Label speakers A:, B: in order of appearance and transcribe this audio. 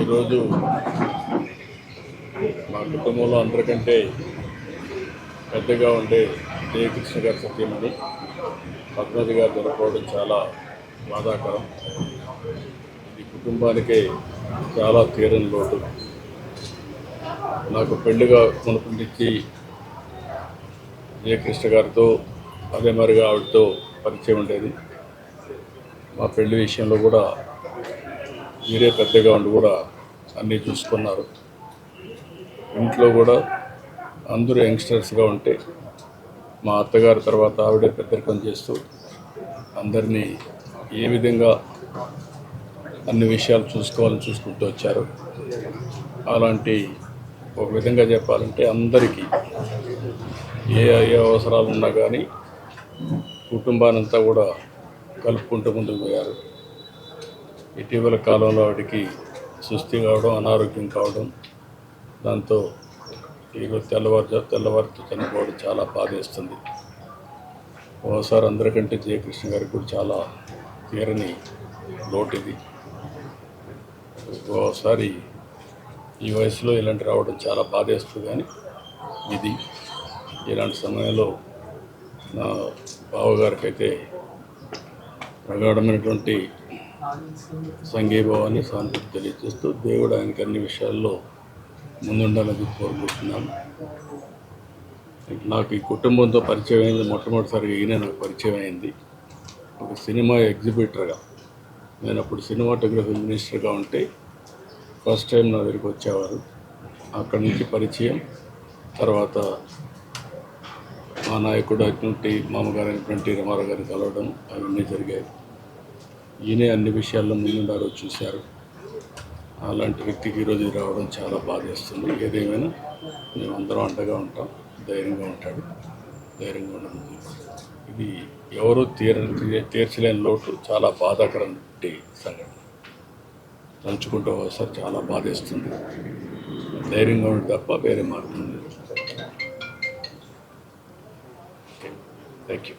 A: ఈరోజు మా కుటుంబంలో అందరికంటే పెద్దగా ఉండే జయకృష్ణ గారి సత్యమని పద్మజి గారు దొరకడం చాలా బాధాకరం. ఈ కుటుంబానికే చాలా తీరని లోటు. నాకు పెళ్లిగా కొనుక్కుండిచ్చి జయకృష్ణ గారితో అదే మరిగా ఆవిడతో పరిచయం ఉండేది. మా పెళ్లి విషయంలో కూడా మీరే పెద్దగా ఉండి కూడా అన్నీ చూసుకున్నారు. ఇంట్లో కూడా అందరూ యంగ్స్టర్స్గా ఉంటే మా అత్తగారి తర్వాత ఆవిడే పెద్దరికం చేస్తూ అందరినీ ఏ విధంగా అన్ని విషయాలు చూసుకోవాలని చూసుకుంటూ వచ్చారు. అలాంటి ఒక విధంగా చెప్పాలంటే అందరికీ ఏ అవసరాలు ఉన్నా కానీ కుటుంబానంతా కూడా కలుపుకుంటూ ముందుకు పోయారు. ఇటీవల కాలంలో వాడికి సుస్థి కావడం, అనారోగ్యం కావడం, దాంతో ఈరోజు తెల్లవారితో చనిపోవడం చాలా బాధేస్తుంది. ఓసారి అందరికంటే జయకృష్ణ గారికి కూడా చాలా తీరని లోటు ఇది. ఓసారి ఈ వయసులో ఇలాంటి రావడం చాలా బాధేస్తుంది. కానీ ఇది ఇలాంటి సమయంలో నా బావగారికి అయితే ప్రగాఢమైనటువంటి సంఘీభావాన్ని సానుభూతి తెలియజేస్తూ దేవుడు ఆయనకి అన్ని విషయాల్లో ముందుండాలని కోరుకుంటున్నాను. నాకు ఈ కుటుంబంతో పరిచయం అయింది మొట్టమొదటిసారిగా ఈయన నాకు పరిచయం అయింది ఒక సినిమా ఎగ్జిబిటర్గా. నేను అప్పుడు సినిమాటోగ్రఫీ మినిస్టర్గా ఉంటే ఫస్ట్ టైం నా దగ్గరికి వచ్చేవారు. అక్కడి నుంచి పరిచయం, తర్వాత మా నాయకుడు అయినటువంటి మామగారు అయినటువంటి రమారావు గారిని కలవడం అవన్నీ జరిగాయి. ఈయనే అన్ని విషయాల్లో ముందుండారో చూశారు. అలాంటి వ్యక్తికి ఈరోజు రావడం చాలా బాధేస్తుంది. ఏదేమైనా మేమందరం అండగా ఉంటాం. ధైర్యంగా ఉంటాడు, ధైర్యంగా ఉండడం. ఇది ఎవరూ తీర్చలేని లోటు, చాలా బాధాకరం సంఘటన. తలుచుకుంటూ ఒకసారి చాలా బాధేస్తుంది. ధైర్యంగా ఉండడం తప్ప వేరే మార్గం లేదు. Thank you.